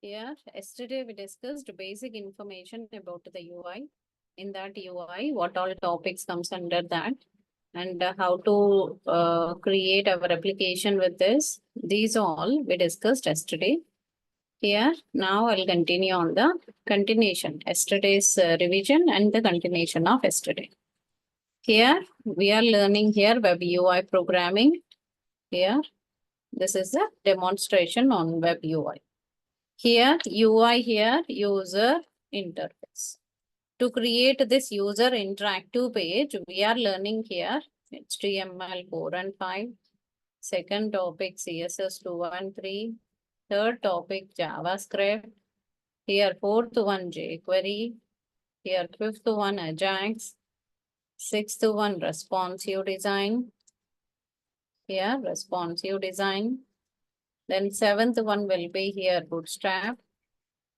Here, yesterday we discussed basic information about the UI. In that UI, what all topics comes under that, and how to create our application with this. These all we discussed yesterday. Here, now I'll continue on the continuation, yesterday's revision and the continuation of yesterday. Here, we are learning here web UI programming. Here, this is a demonstration on web UI. Here, UI here, user interface. To create this user interactive page, we are learning here HTML 4 and 5. Second topic CSS 2 and 3. Third topic JavaScript. Here fourth one jQuery. Here fifth one Ajax. Sixth one responsive design. Here responsive design. Then seventh one will be here Bootstrap.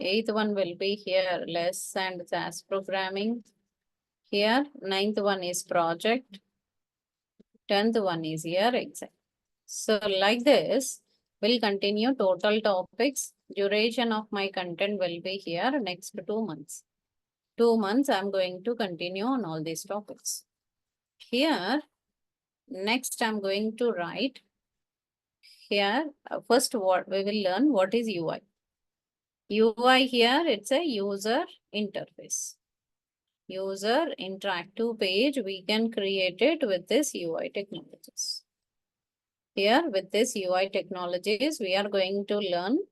Eighth one will be here less and SAS programming. Here ninth one is project. 10th one is here exam. So like this, we'll continue total topics. Duration of my content will be here next 2 months. 2 months I'm going to continue on all these topics. Here, next I'm going to write. Here, first what we will learn what is UI. UI here, it's a user interface. User interactive page, we can create it with this UI technologies. Here with this UI technologies, we are going to learn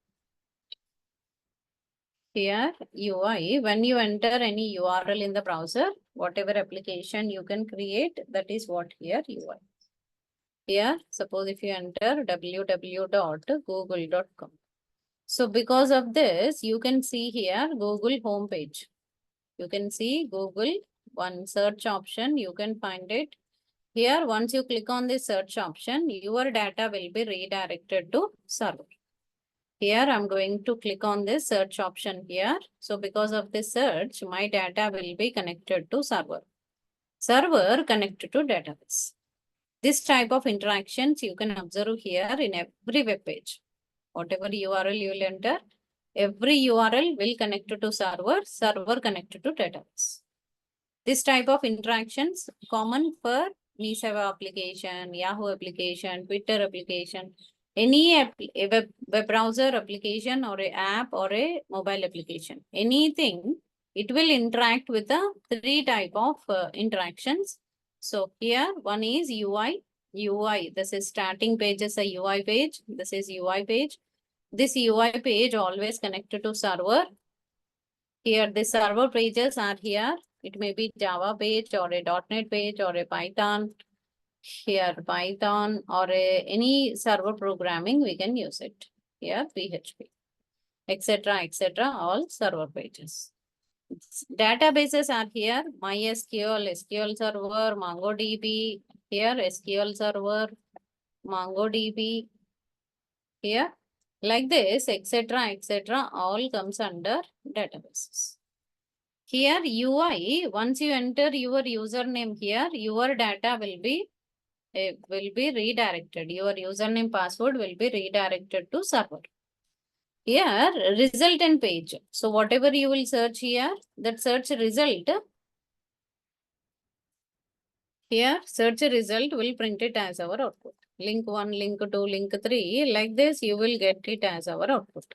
here UI. When you enter any URL in the browser, whatever application you can create, that is what here UI. Here, suppose if you enter www.google.com. So because of this, you can see here Google homepage. You can see Google, one search option, you can find it. Here, once you click on this search option, your data will be redirected to server. Here, I'm going to click on this search option here. So because of this search, my data will be connected to server. Server connected to database. This type of interactions you can observe here in every web page. Whatever URL you will enter, every URL will connect to server, server connected to database. This type of interactions common for Misava application, Yahoo application, Twitter application, any web browser application or a app or a mobile application, anything, it will interact with the 3 type of interactions. So here one is UI. UI, this is starting page is a UI page. This is UI page. This UI page always connected to server. Here the server pages are here. It may be Java page or a .NET page or a Python. Here Python or any server programming we can use it. Here PHP, etc. all server pages. Databases are here, MySQL, SQL Server, MongoDB, here SQL Server, MongoDB, here like this, etc. all comes under databases. Here UI, once you enter your username here, your data will be redirected. Your username password will be redirected to server. Here, resultant page. So whatever you will search here, that search result, here search result will print it as our output. Link 1, link 2, link 3, like this you will get it as our output.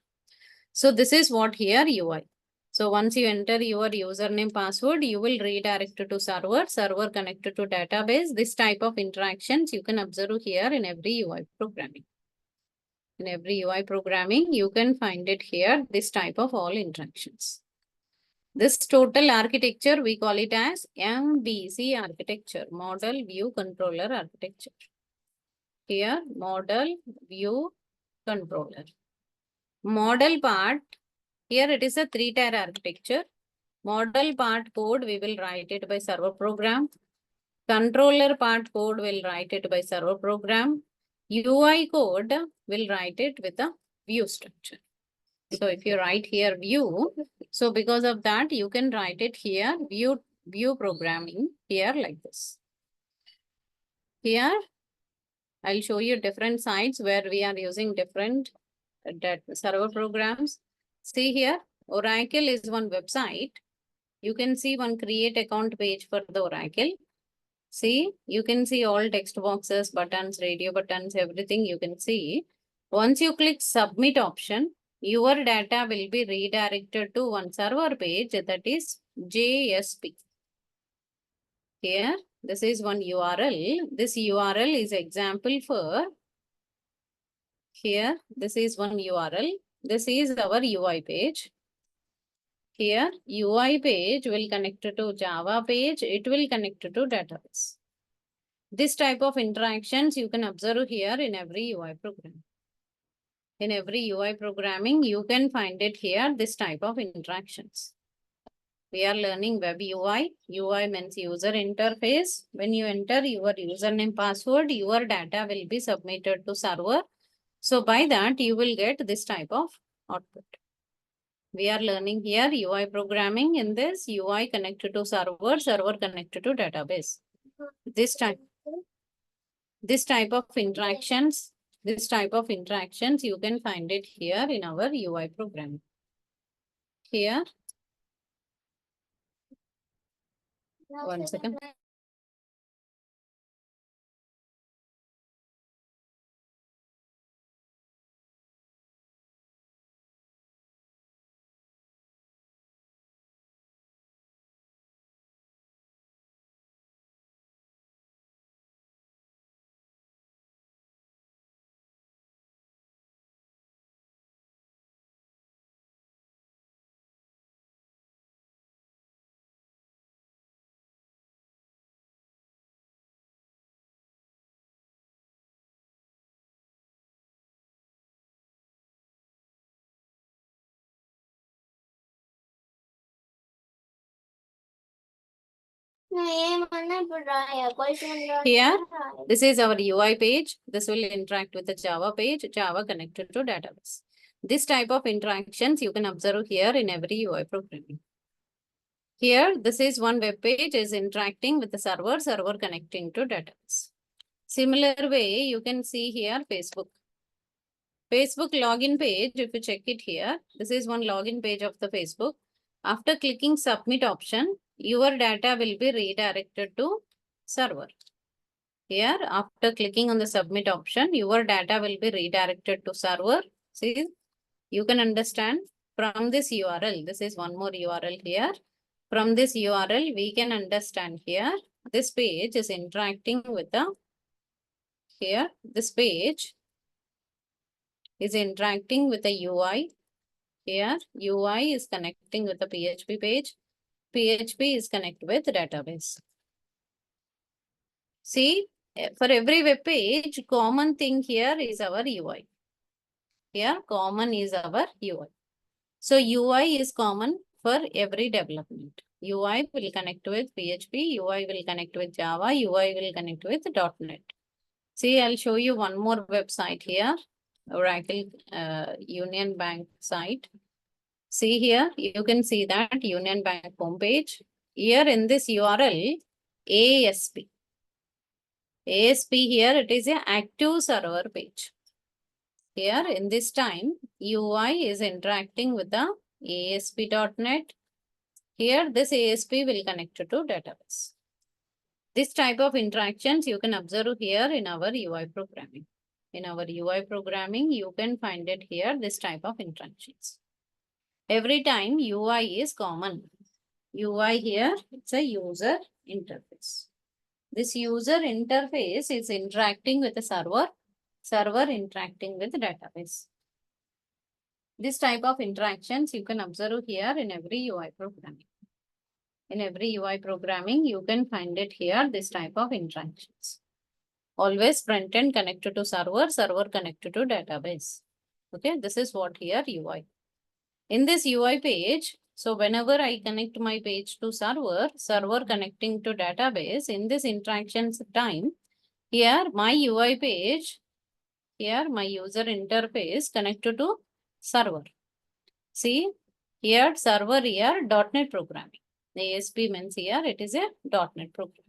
So this is what here UI. So once you enter your username password, you will redirect to server, server connected to database. This type of interactions you can observe here in every UI programming. In every UI programming, you can find it here, this type of all interactions. This total architecture, we call it as MVC architecture, Model View Controller Architecture. Here, Model View Controller. Model part, here it is a 3-tier architecture. Model part code, we will write it by server program. Controller part code, will write it by server program. UI code, will write it with a view structure. So if you write here view, so because of that, you can write it here, view programming here like this. Here, I'll show you different sites where we are using different server programs. See here, Oracle is one website. You can see one create account page for the Oracle. See, you can see all text boxes, buttons, radio buttons, everything you can see. Once you click submit option, your data will be redirected to one server page, that is JSP. Here, this is one URL. This URL is example for, here, this is one URL. This is our UI page. Here, UI page will connect to Java page. It will connect to database. This type of interactions you can observe here in every UI program. In every UI programming, you can find it here, this type of interactions. We are learning web UI. UI means user interface. When you enter your username password, your data will be submitted to server. So by that, you will get this type of output. We are learning here UI programming. In this, UI connected to server, server connected to database. This type of interactions, you can find it here in our UI program. Here, one second. Here, this is our UI page. This will interact with the Java page, Java connected to database. This type of interactions you can observe here in every UI programming. Here, this is one web page is interacting with the server, server connecting to database. Similar way, you can see here Facebook. Facebook login page, if you check it here, this is one login page of the Facebook. After clicking submit option, your data will be redirected to server. Here, after clicking on the submit option, your data will be redirected to server. See, you can understand from this URL. This is one more URL here. From this URL, we can understand here, this page is interacting with the, here, this page is interacting with the UI. Here, UI is connecting with the PHP page. PHP is connected with database. See, for every web page, common thing here is our UI. Here, common is our UI. So, UI is common for every development. UI will connect with PHP, UI will connect with Java, UI will connect with .NET. See, I'll show you one more website here, Oracle Union Bank site. See here, you can see that Union Bank homepage. Here in this URL, ASP. ASP here, it is an active server page. Here in this time, UI is interacting with the ASP.NET. Here, this ASP will connect to database. This type of interactions you can observe here in our UI programming. In our UI programming, you can find it here, this type of interactions. Every time UI is common. UI here, it's a user interface. This user interface is interacting with the server, server interacting with the database. This type of interactions you can observe here in every UI programming. In every UI programming, you can find it here, this type of interactions. Always front end connected to server, server connected to database. Okay, this is what here UI. In this UI page, so whenever I connect my page to server, server connecting to database, in this interactions time, here my UI page, here my user interface connected to server. See, here server here .NET programming. The ASP means here it is a .NET programming.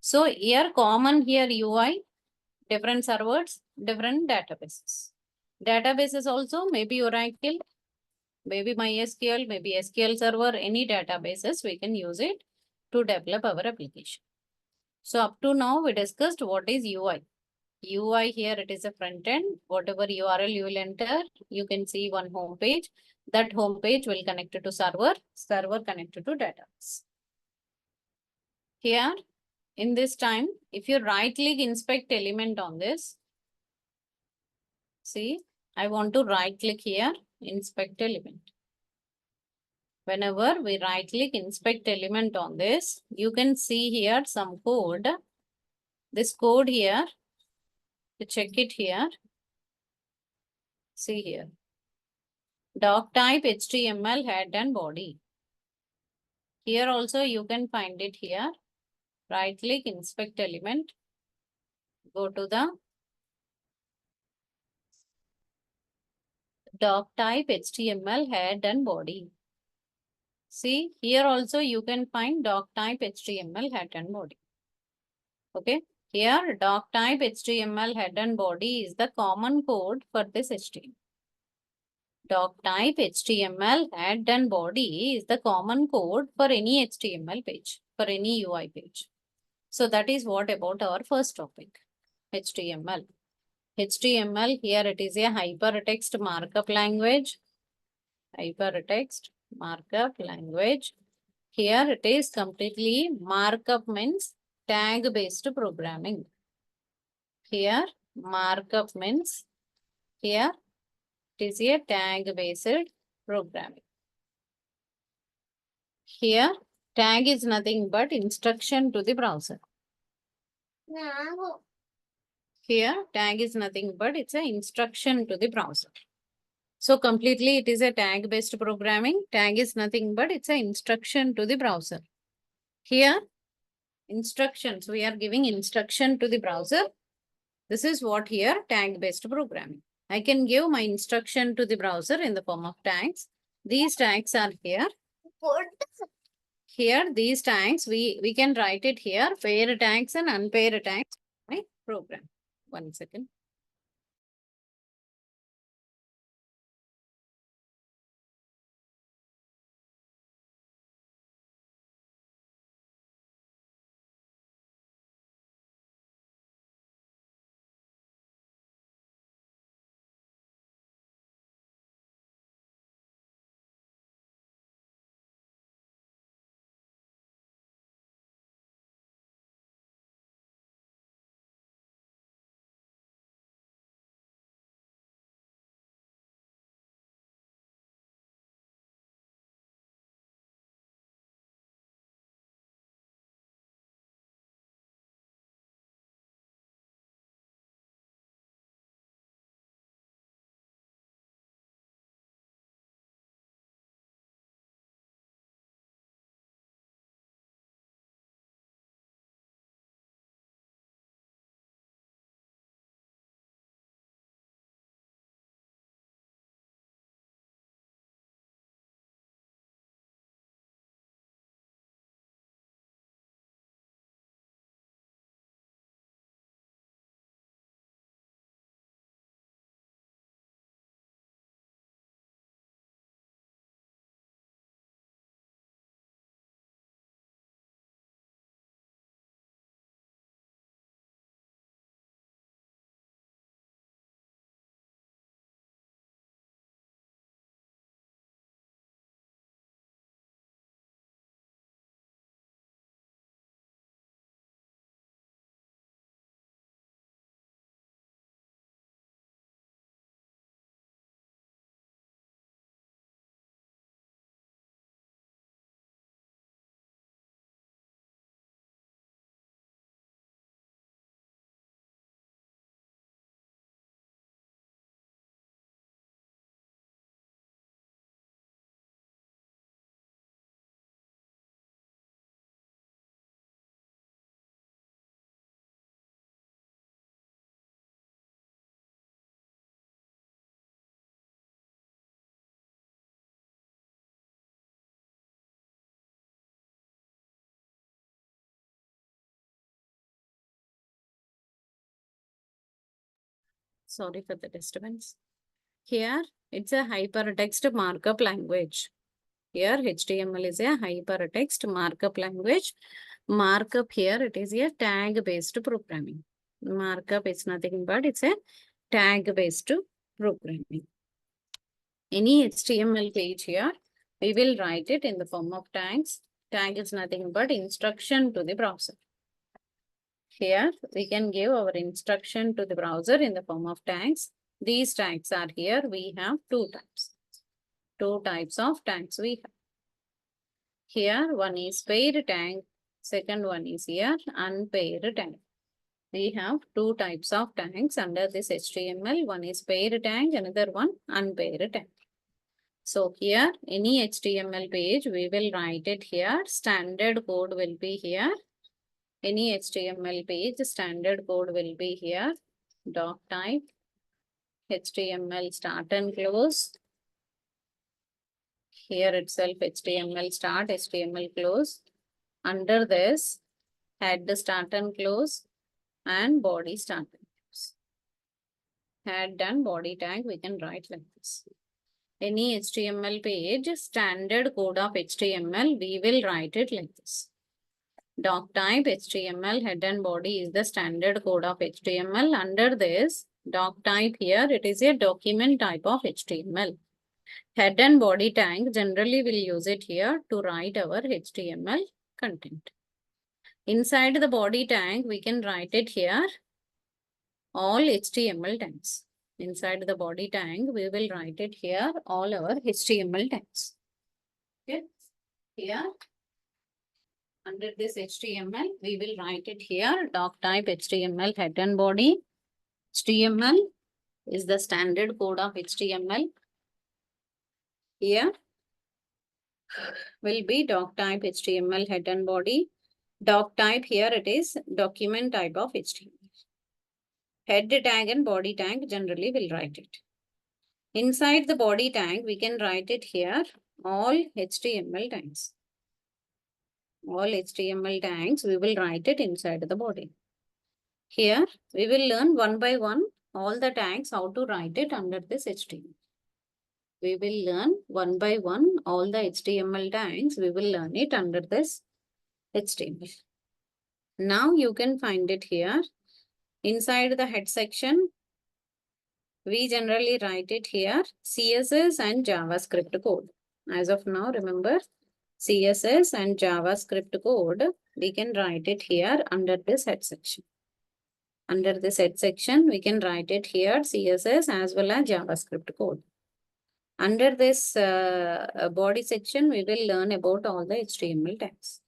So here common here UI, different servers, different databases. Databases also maybe Oracle, maybe MySQL, maybe SQL Server, any databases, we can use it to develop our application. So up to now, we discussed what is UI. UI here, it is a front end. Whatever URL you will enter, you can see one home page. That home page will connect to server, server connected to database. Here, in this time, if you right click inspect element on this, see, I want to right click here, inspect element. Whenever we right click inspect element on this, you can see here some code. This code here, to check it here, see here. Doc type HTML head and body. Here also you can find it here. Right click inspect element. Go to the doc type HTML head and body. See, here also you can find doc type HTML head and body. Okay. Here doc type HTML head and body is the common code for this HTML. Doc type HTML head and body is the common code for any HTML page, for any UI page. So that is what about our first topic, HTML. HTML, here it is a hypertext markup language. Hypertext markup language. Here it is completely markup means tag based programming. Here markup means here it is a tag based programming. Here tag is nothing but instruction to the browser. Here tag is nothing but it's an instruction to the browser. So completely it is a tag based programming. Tag is nothing but it's an instruction to the browser. Here instructions, we are giving instruction to the browser. This is what here tag based programming. I can give my instruction to the browser in the form of tags. These tags are here. Here these tags we can write it here, pair tags and unpaired tags. My program. 1 second. Sorry for the disturbance. Here It's a hypertext markup language. Here HTML is a hypertext markup language. Markup here, it is a tag-based programming. Markup is nothing but it's a tag-based programming. Any HTML page here, we will write it in the form of tags. Tag is nothing but instruction to the browser. Here, we can give our instruction to the browser in the form of tags. These tags are here. We have two types. Two types of tags we have. Here, one is paid tag. Second one is here, unpaid tag. We have two types of tags under this HTML. One is paid tag, another one unpaid tag. So here, any HTML page, we will write it here. Standard code will be here. Any HTML page, standard code will be here. Doc type, HTML start and close. Here itself, HTML start, HTML close. Under this, head start and close and body start and close. Head and body tag, we can write like this. Any HTML page, standard code of HTML, we will write it like this. Doc type HTML head and body is the standard code of HTML. Under this doc type here, it is a document type of HTML. Head and body tag, generally we'll use it here to write our HTML content. Inside the body tag, we can write it here, all HTML tags. Inside the body tag, we will write it here, all our HTML tags. Okay. Here, under this HTML, we will write it here, doc type HTML head and body. HTML is the standard code of HTML. Here will be doc type HTML head and body. Doc type here it is document type of HTML. Head tag and body tag generally will write it. Inside the body tag, we can write it here, all HTML tags. All HTML tags, we will write it inside the body. Here, we will learn one by one all the tags, how to write it under this HTML. We will learn one by one all the HTML tags, we will learn it under this HTML. Now you can find it here. Inside the head section, we generally write it here, CSS and JavaScript code. As of now, remember, CSS and JavaScript code, we can write it here under this head section. Under this head section, we can write it here, CSS as well as JavaScript code. Under this body section, we will learn about all the HTML tags.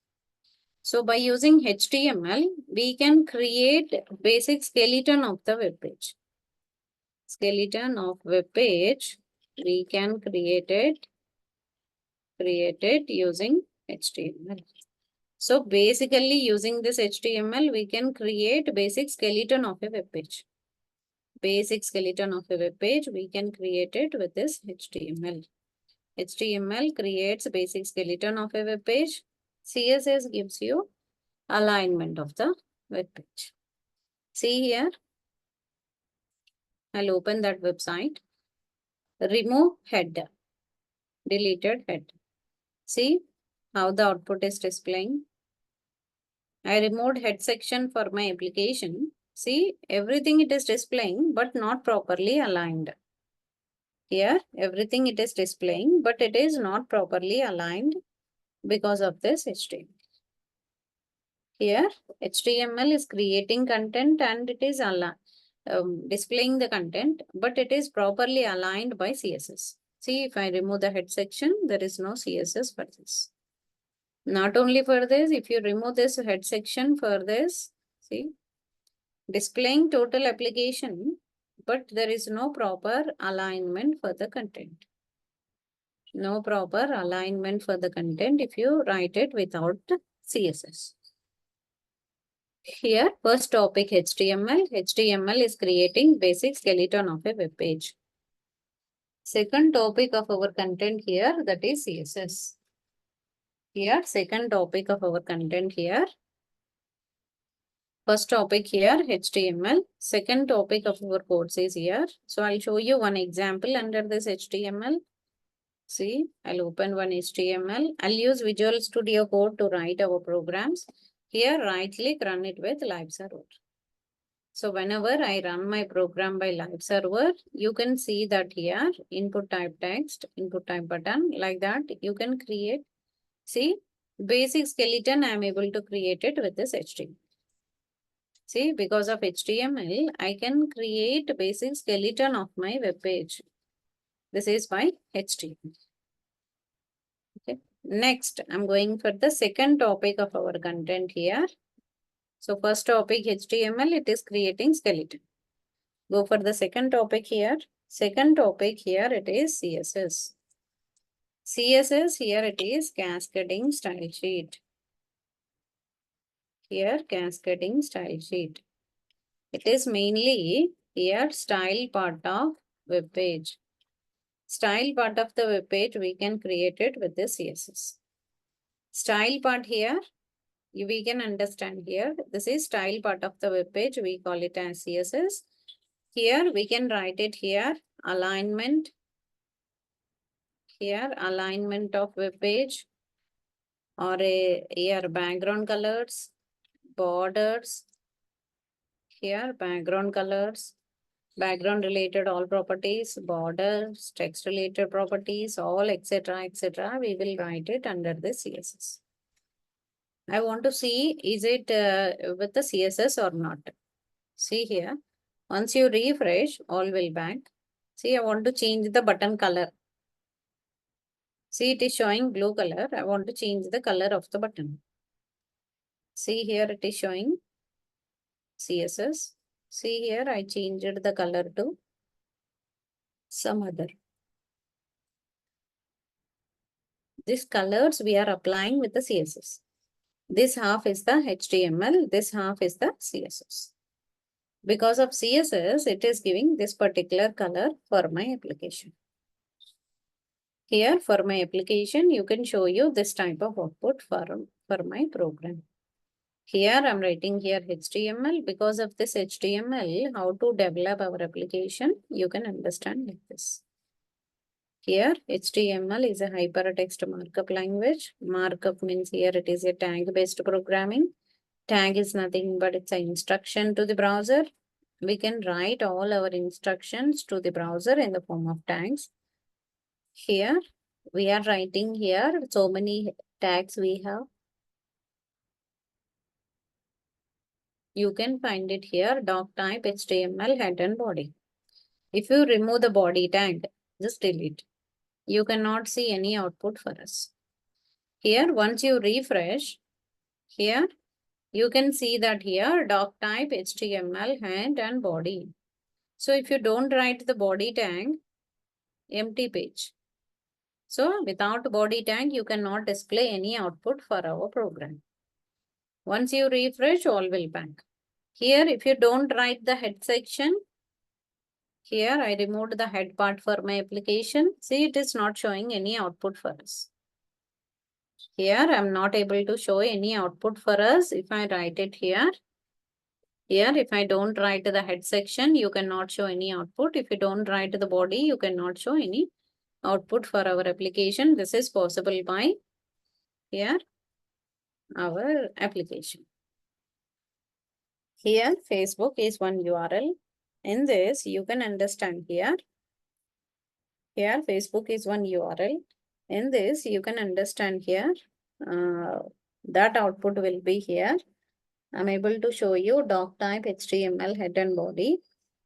So by using HTML, we can create basic skeleton of the web page. Skeleton of web page, we can create it using HTML. So basically using this HTML, we can create basic skeleton of a web page. Basic skeleton of a web page, we can create it with this HTML. HTML creates basic skeleton of a web page. CSS gives you alignment of the web page. See here, I'll open that website. Remove header, deleted head. See how the output is displaying. I removed head section for my application. See, everything it is displaying, but not properly aligned. Here, everything it is displaying, but it is not properly aligned because of this HTML. Here, HTML is creating content and it is displaying the content, but it is properly aligned by CSS. See, if I remove the head section, there is no CSS for this. Not only for this, if you remove this head section for this, see, displaying total application, but there is no proper alignment for the content. No proper alignment for the content if you write it without CSS. Here, first topic HTML. HTML is creating basic skeleton of a web page. Second topic of our content here, that is CSS. Here, second topic of our content here, First topic here, HTML. Second topic of our course is here. So I'll show you one example under this HTML. See, I'll open one HTML. I'll use Visual Studio Code to write our programs. Here, right click, run it with live server. So whenever I run my program by live server, you can see that here, input type text, input type button, like that, you can create. See, basic skeleton, I'm able to create it with this HTML. See, because of HTML, I can create basic skeleton of my web page. This is by HTML. Okay. Next, I'm going for the second topic of our content here. So first topic HTML, it is creating skeleton. Go for the second topic here. Second topic here, it is CSS. CSS here it is cascading style sheet. Here cascading style sheet. It is mainly here style part of web page. Style part of the web page we can create it with the CSS. Style part here we can understand here. This is style part of the web page. We call it as CSS. Here we can write it here alignment. Here alignment of web page or here background colors, borders. Here background colors, background related all properties, borders, text related properties, all etc. etc. We will write it under the CSS. I want to see is it with the CSS or not. See here, once you refresh, all will back. See, I want to change the button color. See, it is showing blue color. I want to change the color of the button. See here, it is showing CSS. See here, I changed the color to some other. These colors we are applying with the CSS. This half is the HTML. This half is the CSS. Because of CSS, it is giving this particular color for my application. Here for my application, you can show you this type of output for my program. Here I'm writing here HTML. Because of this HTML, how to develop our application, you can understand like this. Here HTML is a hypertext markup language. Markup means here it is a tag based programming. Tag is nothing but it's an instruction to the browser. We can write all our instructions to the browser in the form of tags. Here we are writing here so many tags we have. You can find it here, doc type, HTML, head and body. If you remove the body tag, just delete. You cannot see any output for us. Here, once you refresh, here, you can see that here, doc type, HTML, head and body. So if you don't write the body tag, empty page. So without body tag, you cannot display any output for our program. Once you refresh, all will back. Here, if you don't write the head section, here I removed the head part for my application. See, it is not showing any output for us. Here, I'm not able to show any output for us. If I write it here, if I don't write the head section, you cannot show any output. If you don't write the body, you cannot show any output for our application. This is possible by here, our application. Here, Facebook is one URL. In this, you can understand here. Here, Facebook is one URL. In this, you can understand here. That output will be here. I'm able to show you doc type, HTML, head and body.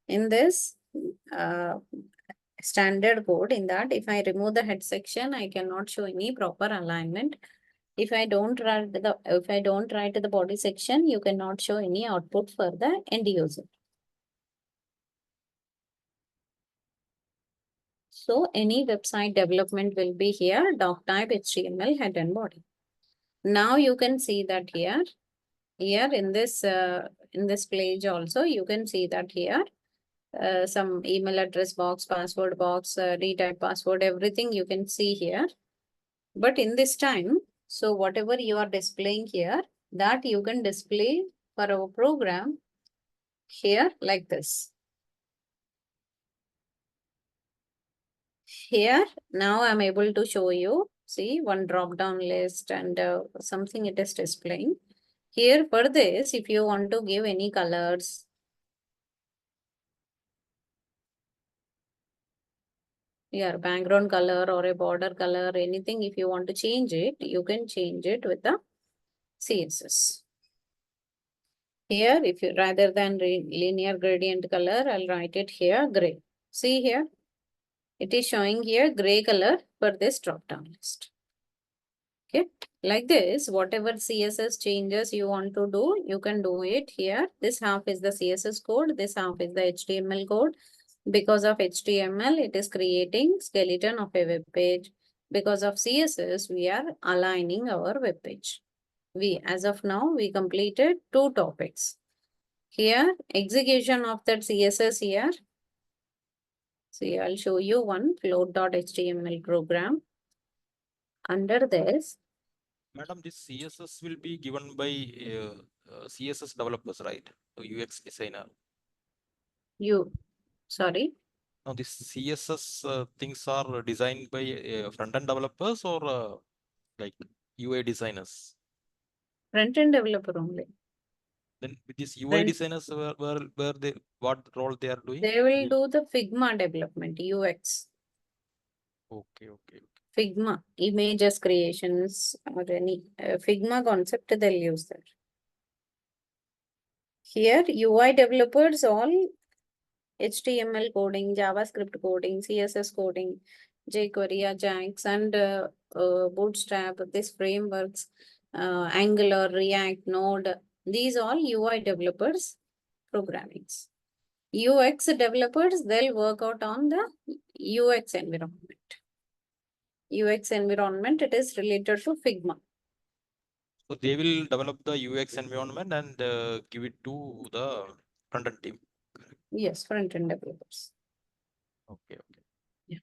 In this standard code, in that if I remove the head section, I cannot show any proper alignment. If I don't write the body section, you cannot show any output for the end user. So any website development will be here, doc type, HTML, head and body. Now you can see that here in this page also, you can see that here some email address box, password box, retype password, everything you can see here. But in this time, so whatever you are displaying here, that you can display for our program here like this. Here, now I'm able to show you, see, one drop down list and something it is displaying. Here for this, if you want to give any colors, your background color or a border color, anything, if you want to change it, you can change it with the CSS. Here, if you rather than linear gradient color, I'll write it here gray. See here, it is showing here gray color for this drop down list. Okay, like this, whatever CSS changes you want to do, you can do it here. This half is the CSS code, this half is the HTML code. Because of HTML, it is creating skeleton of a web page. Because of CSS, we are aligning our web page. As of now, we completed 2 topics. Here, execution of that CSS here. See, I'll show you one float.html program. Under this, Madam, this CSS will be given by CSS developers, right? So UX designer. Sorry? Now, this CSS things are designed by front-end developers or like UI designers? Front-end developer only. Then with these UI designers, what role they are doing? They will do the Figma development, UX. Okay. Figma, images creations or any Figma concept they'll use that. Here, UI developers all HTML coding, JavaScript coding, CSS coding, jQuery, Ajax, and Bootstrap, these frameworks, Angular, React, Node, these all UI developers programmings. UX developers, they'll work out on the UX environment. UX environment, it is related to Figma. So they will develop the UX environment and give it to the front-end team. Yes, front-end developers. Okay. Yeah.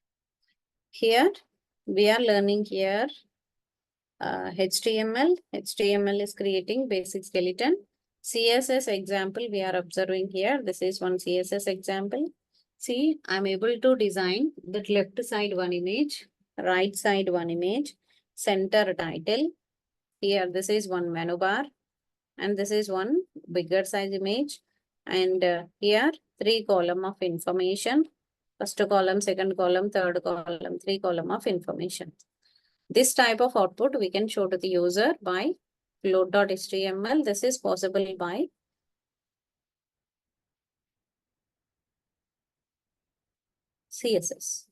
Here, we are learning here HTML. HTML is creating basic skeleton. CSS example we are observing here. This is one CSS example. See, I'm able to design that left side one image, right side one image, center title. Here, this is one menu bar, and this is one bigger size image. And here, 3 column of information. First column, second column, third column, 3 column of information. This type of output we can show to the user by float.html. This is possible by CSS.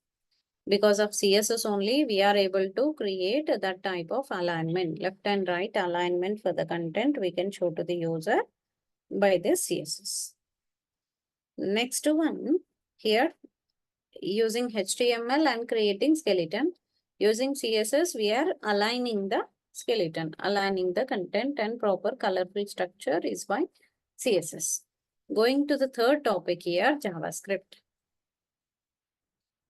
Because of CSS only, we are able to create that type of alignment, left and right alignment for the content we can show to the user by this CSS. Next one, here using HTML and creating skeleton. Using CSS, we are aligning the skeleton, aligning the content and proper colorful structure is by CSS. Going to the third topic here, JavaScript.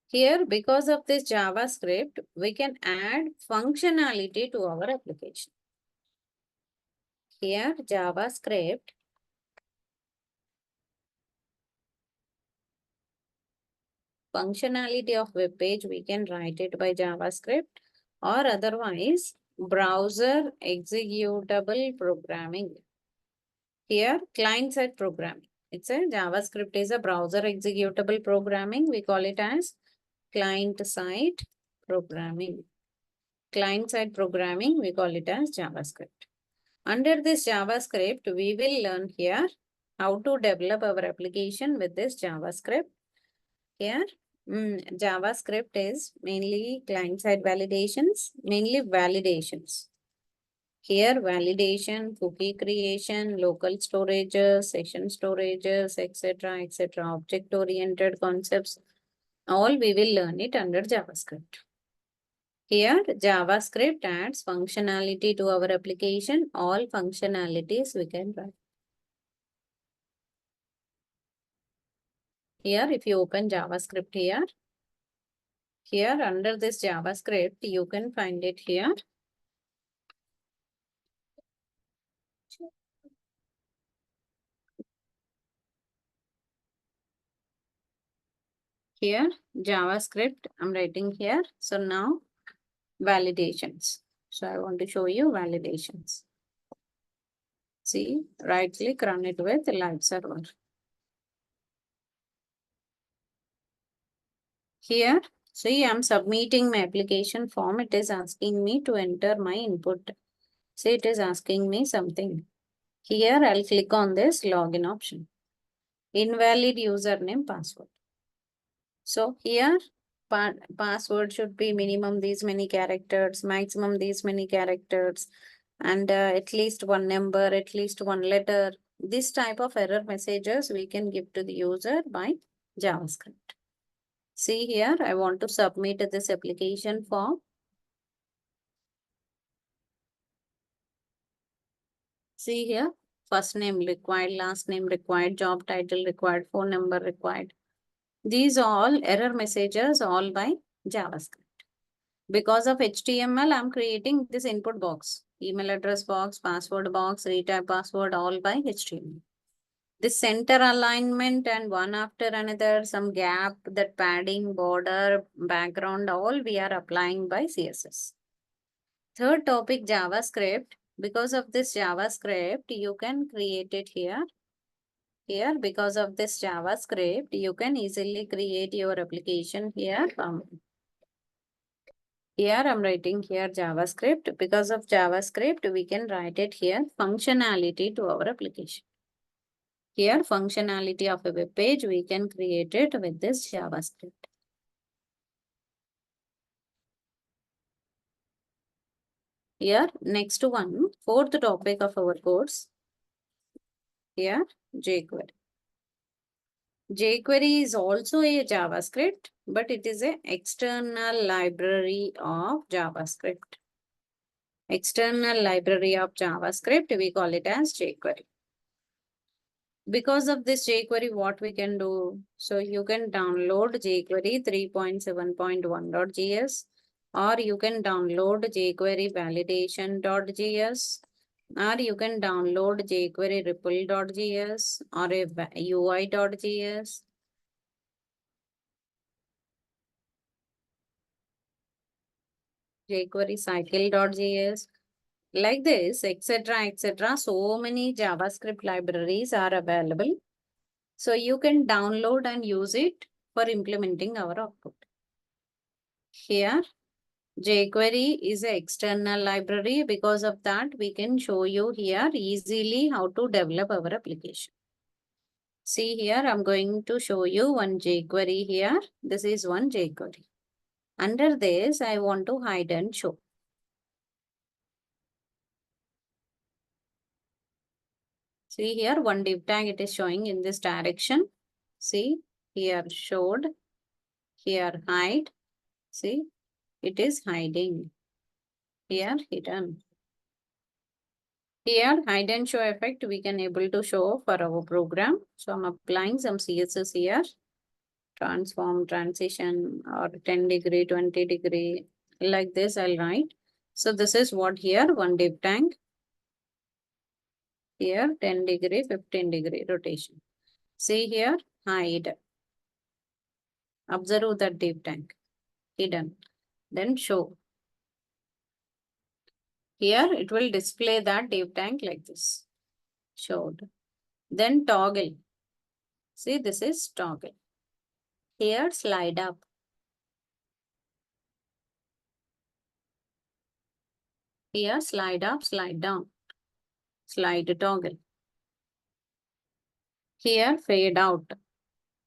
Here, because of this JavaScript, we can add functionality to our application. Here, JavaScript. Functionality of web page, we can write it by JavaScript or otherwise browser executable programming. Here, client-side programming. It's a JavaScript is a browser executable programming. We call it as client-side programming. Client-side programming, we call it as JavaScript. Under this JavaScript, we will learn here how to develop our application with this JavaScript. Here, JavaScript is mainly client-side validations, mainly validations. Here, validation, cookie creation, local storages, session storages, etc., object-oriented concepts, all we will learn it under JavaScript. Here, JavaScript adds functionality to our application. All functionalities we can write. Here, if you open JavaScript here under this JavaScript, you can find it here. Here, JavaScript, I'm writing here. So now, validations. So I want to show you validations. See, right click, run it with live server. Here, see, I'm submitting my application form. It is asking me to enter my input. See, it is asking me something. Here, I'll click on this login option. Invalid username, password. So here, password should be minimum these many characters, maximum these many characters, and at least one number, at least one letter. This type of error messages we can give to the user by JavaScript. See here, I want to submit this application form. See here, first name required, last name required, job title required, phone number required. These all error messages all by JavaScript. Because of HTML, I'm creating this input box, email address box, password box, retype password, all by HTML. This center alignment and one after another, some gap, that padding, border, background, all we are applying by CSS. Third topic, JavaScript. Because of this JavaScript, you can create it here. Here, because of this JavaScript, you can easily create your application here. Here I'm writing here JavaScript. Because of JavaScript, we can write it here functionality to our application. Here functionality of a web page, we can create it with this JavaScript. Here next one, fourth topic of our course. Here jQuery. jQuery is also a JavaScript, but it is an external library of JavaScript. External library of JavaScript, we call it as jQuery. Because of this jQuery, what we can do? So you can download jQuery 3.7.1.js, or you can download jQuery validation.js, or you can download jQuery ripple.js or a UI.js. jQuery cycle.js. Like this, etc., etc. So many JavaScript libraries are available. So you can download and use it for implementing our output. Here, jQuery is an external library. Because of that, we can show you here easily how to develop our application. See here, I'm going to show you one jQuery here. This is one jQuery. Under this, I want to hide and show. See here, one div tag it is showing in this direction. See, here showed, here hide. See, it is hiding. Here hidden. Here hide and show effect we can able to show for our program. So I'm applying some CSS here. Transform, transition, or 10 degree, 20 degree. Like this I'll write. So this is what here, one div tag. Here 10 degree, 15 degree rotation. See here, hide. Observe that div tag. Hidden. Then show. Here it will display that div tag like this. Showed. Then toggle. See, this is toggle. Here slide up. Here slide up, slide down. Slide toggle. Here fade out.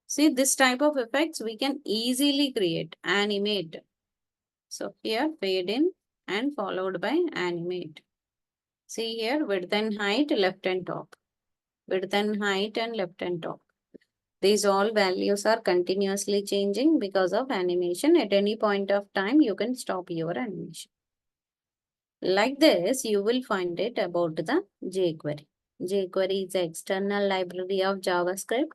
See, this type of effects we can easily create, animate. So here fade in and followed by animate. See here width and height, left and top. Width and height and left and top. These all values are continuously changing because of animation. At any point of time, you can stop your animation. Like this, you will find it about the jQuery. jQuery is the external library of JavaScript.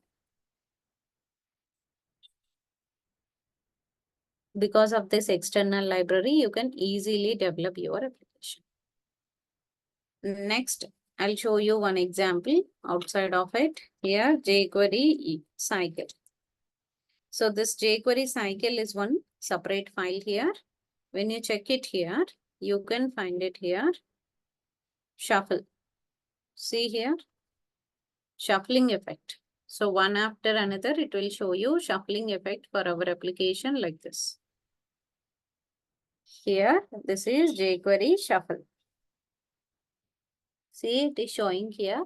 Because of this external library, you can easily develop your application. Next, I'll show you one example outside of it. Here, jQuery cycle. So this jQuery cycle is one separate file here. When you check it here, you can find it here. Shuffle. See here, shuffling effect. So one after another, it will show you shuffling effect for our application like this. Here, this is jQuery shuffle. See, it is showing here.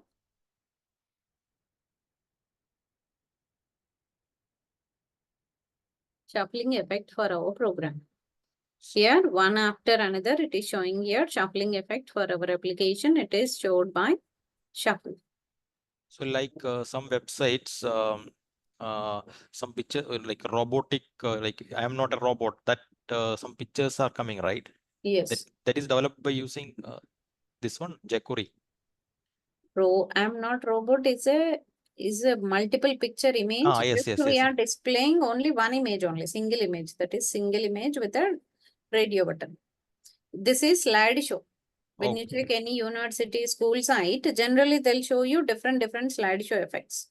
Shuffling effect for our program. Here, one after another, it is showing here shuffling effect for our application. It is showed by shuffle. So like some websites, some picture like robotic, like I am not a robot, that some pictures are coming, right? Yes. That is developed by using this one, jQuery. I'm not robot is a multiple picture image. Yes, Just yes, we yes. are displaying only one image only, single image. That is single image with a radio button. This is slideshow. When you check any university school site, generally they'll show you different slideshow effects.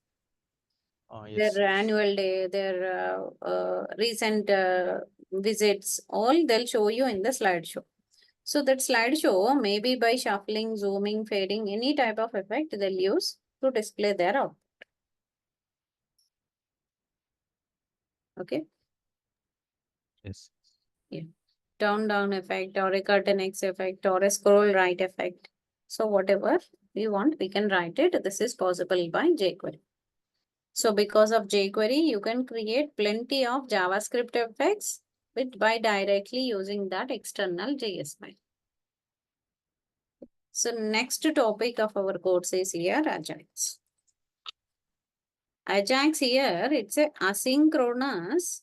Yes. Their annual day, their recent visits, all they'll show you in the slideshow. So that slideshow, maybe by shuffling, zooming, fading, any type of effect they'll use to display their output. Okay. Yes. Yeah. Down effect or a curtain X effect or a scroll right effect. So whatever we want, we can write it. This is possible by jQuery. So because of jQuery, you can create plenty of JavaScript effects by directly using that external JS file. So next topic of our course is here Ajax. Ajax here, it's a asynchronous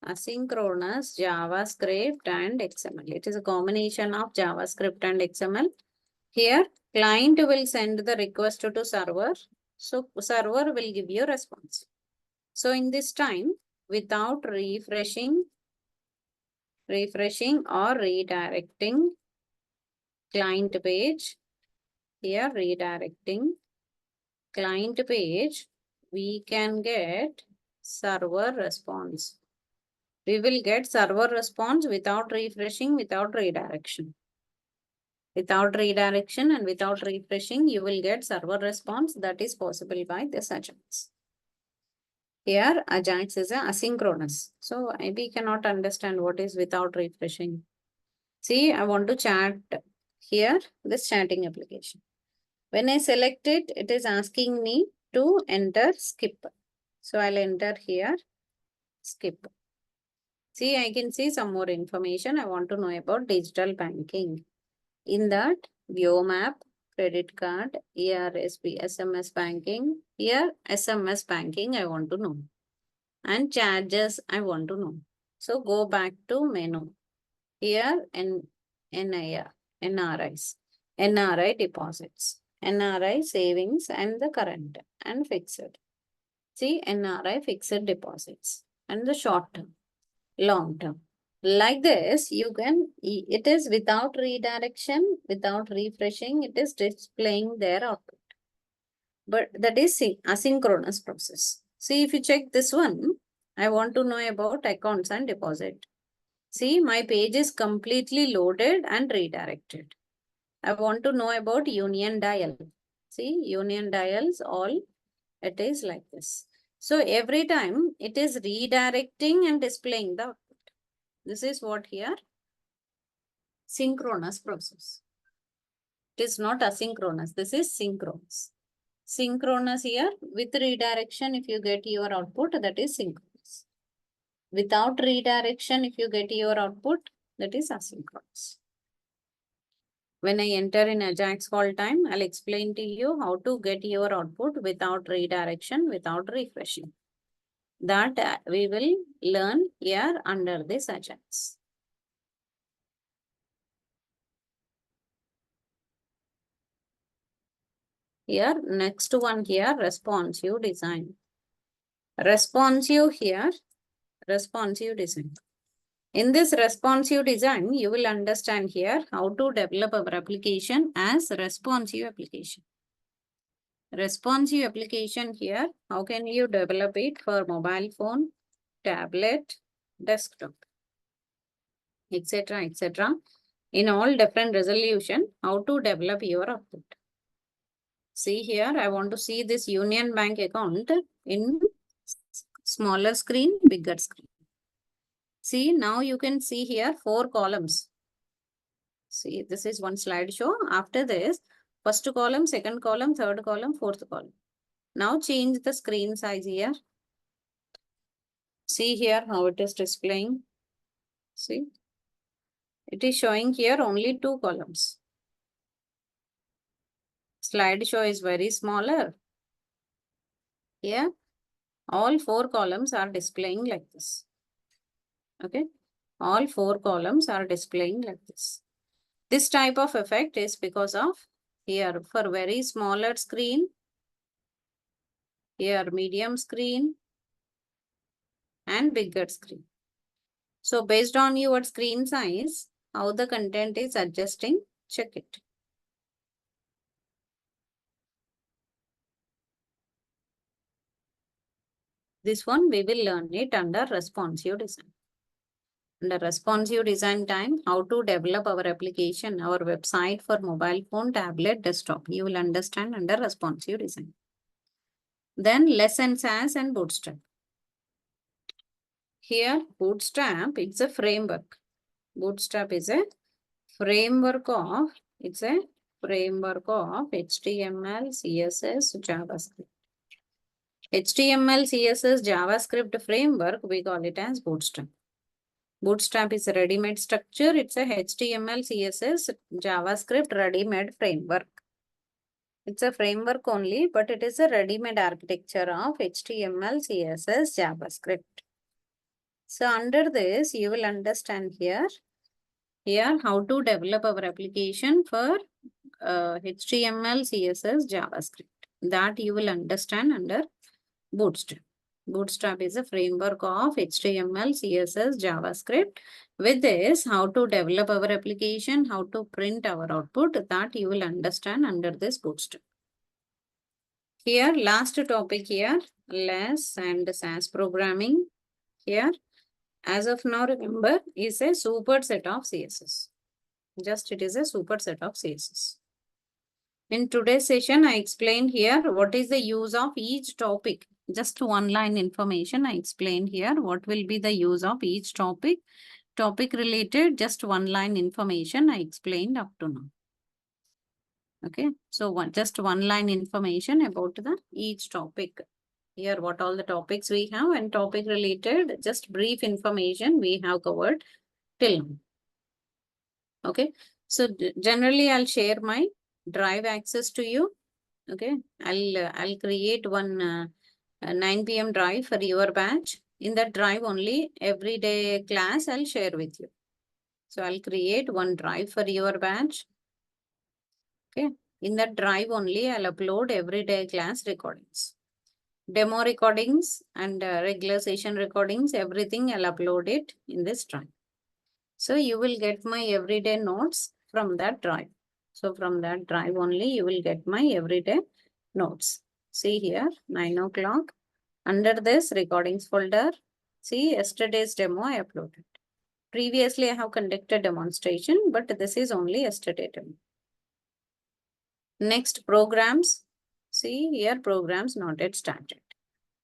JavaScript and XML. It is a combination of JavaScript and XML. Here, client will send the request to server. So server will give you response. So in this time, without refreshing or redirecting client page, here redirecting client page, we can get server response. We will get server response without refreshing, without redirection. Without redirection and without refreshing, you will get server response. That is possible by this Ajax. Here, Ajax is asynchronous. So we cannot understand what is without refreshing. See, I want to chat here, this chatting application. When I select it, it is asking me to enter skip. So I'll enter here, skip. See, I can see some more information. I want to know about digital banking. In that, view map, credit card, ERSP, SMS banking. Here, SMS banking, I want to know. And charges, I want to know. So go back to menu. Here, NIR, NRIs, NRI deposits, NRI savings and the current and fixed. See, NRI fixed deposits and the short term, long term. Like this, you can, it is without redirection, without refreshing, it is displaying their output. But that is asynchronous process. See, if you check this one, I want to know about accounts and deposit. See, my page is completely loaded and redirected. I want to know about union dial. See, union dials all, it is like this. So every time it is redirecting and displaying the output. This is what here, synchronous process. It is not asynchronous. This is synchronous. Synchronous here, with redirection, if you get your output, that is synchronous. Without redirection, if you get your output, that is asynchronous. When I enter in Ajax call time, I'll explain to you how to get your output without redirection, without refreshing. That we will learn here under this Ajax. Here, next one here, responsive design. Responsive here, responsive design. In this responsive design, you will understand here how to develop our application as responsive application. Responsive application here, how can you develop it for mobile phone, tablet, desktop, etc., etc. In all different resolution, how to develop your output. See here, I want to see this Union Bank account in smaller screen, bigger screen. See, now you can see here 4 columns. See, this is one slideshow. After this, first column, second column, third column, fourth column. Now change the screen size here. See here how it is displaying. See, it is showing here only 2 columns. Slideshow is very smaller. Here, all 4 columns are displaying like this. Okay, all 4 columns are displaying like this. This type of effect is because of here for very smaller screen, here medium screen, and bigger screen. So based on your screen size, how the content is adjusting, check it. This one we will learn it under responsive design. Under responsive design time, how to develop our application, our website for mobile phone, tablet, desktop. You will understand under responsive design. Then lessons as and Bootstrap. Here, Bootstrap, it's a framework. Bootstrap is a framework of, HTML, CSS, JavaScript. HTML, CSS, JavaScript framework, we call it as Bootstrap. Bootstrap is a ready-made structure. It's a HTML, CSS, JavaScript ready-made framework. It's a framework only, but it is a ready-made architecture of HTML, CSS, JavaScript. So under this, you will understand here how to develop our application for HTML, CSS, JavaScript. That you will understand under Bootstrap. Bootstrap is a framework of HTML, CSS, JavaScript. With this, how to develop our application, how to print our output, that you will understand under this Bootstrap. Here, last topic here, LESS and SAS programming. Here, as of now, remember, is a superset of CSS. Just it is a superset of CSS. In today's session, I explained here what is the use of each topic. Just one line information I explained here. What will be the use of each topic? Topic related, just one line information I explained up to now. Okay, so just one line information about the each topic. Here, what all the topics we have and topic related, just brief information we have covered till now. Okay, so generally I'll share my drive access to you. Okay, I'll create one 9 p.m. drive for your batch. In that drive only, everyday class I'll share with you. So I'll create one drive for your batch. Okay, in that drive only, I'll upload everyday class recordings. Demo recordings and regular session recordings, everything I'll upload it in this drive. So you will get my everyday notes from that drive. So from that drive only, you will get my everyday notes. See here, 9 o'clock. Under this recordings folder, see yesterday's demo I uploaded. Previously, I have conducted demonstration, but this is only yesterday demo. Next, programs. See here, programs not yet started.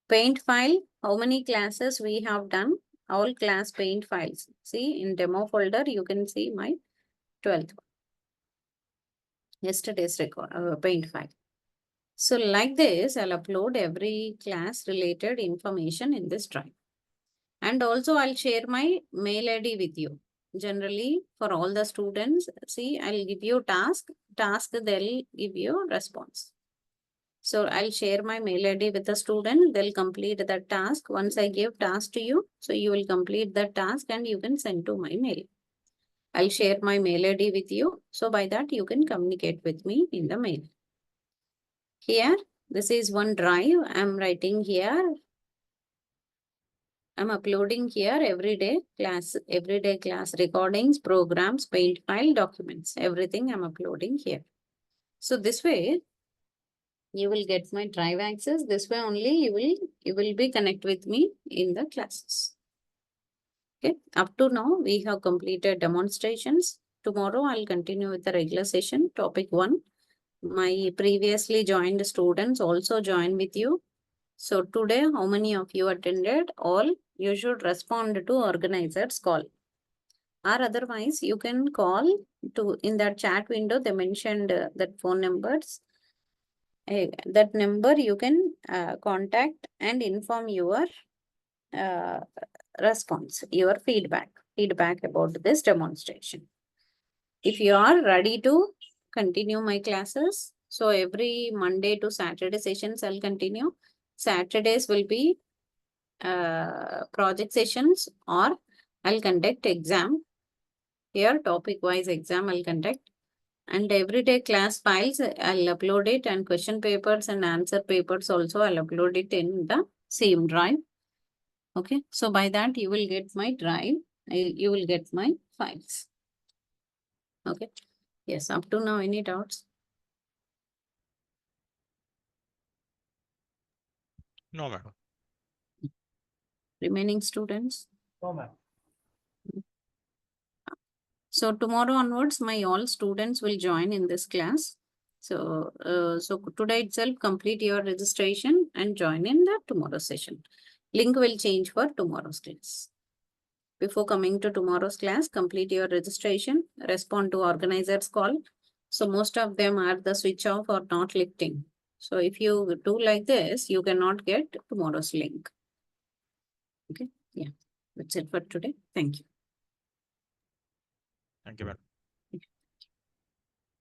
Paint file, how many classes we have done? All class paint files. See, in demo folder, you can see my 12th one. Yesterday's paint file. So like this, I'll upload every class related information in this drive. And also I'll share my mail ID with you. Generally, for all the students, see, I'll give you task, they'll give you response. So I'll share my mail ID with the student, they'll complete the task. Once I give task to you, so you will complete the task and you can send to my mail. I'll share my mail ID with you. So by that, you can communicate with me in the mail. Here, this is one drive. I'm writing here. I'm uploading here everyday class recordings, programs, paint file, documents. Everything I'm uploading here. So this way, You will get my drive access. This way only you will be connect with me in the classes. Okay, up to now we have completed demonstrations. Tomorrow I'll continue with the regular session, topic 1. My previously joined students also join with you. So today, how many of you attended? All, you should respond to organizer's call. Or otherwise, you can call to, in that chat window, they mentioned that phone numbers. That number you can contact and inform your response, your feedback about this demonstration. If you are ready to continue my classes, so every Monday to Saturday sessions I'll continue. Saturdays will be project sessions, or I'll conduct exam. Here topic wise exam I'll conduct. And everyday class files I'll upload it, and question papers and answer papers also I'll upload it in the same drive. Okay, so by that you will get my drive, you will get my files. Okay, yes, up to now, any doubts? No, madam. Remaining students? No, ma'am. So tomorrow onwards, my all students will join in this class. So, so today itself complete your registration and join in the tomorrow session. Link will change for tomorrow's class. Before coming to tomorrow's class, complete your registration, respond to organizer's call. So most of them are the switch off or not lifting. So if you do like this, you cannot get tomorrow's link. Okay, yeah, that's it for today. Thank you. Thank you, madam.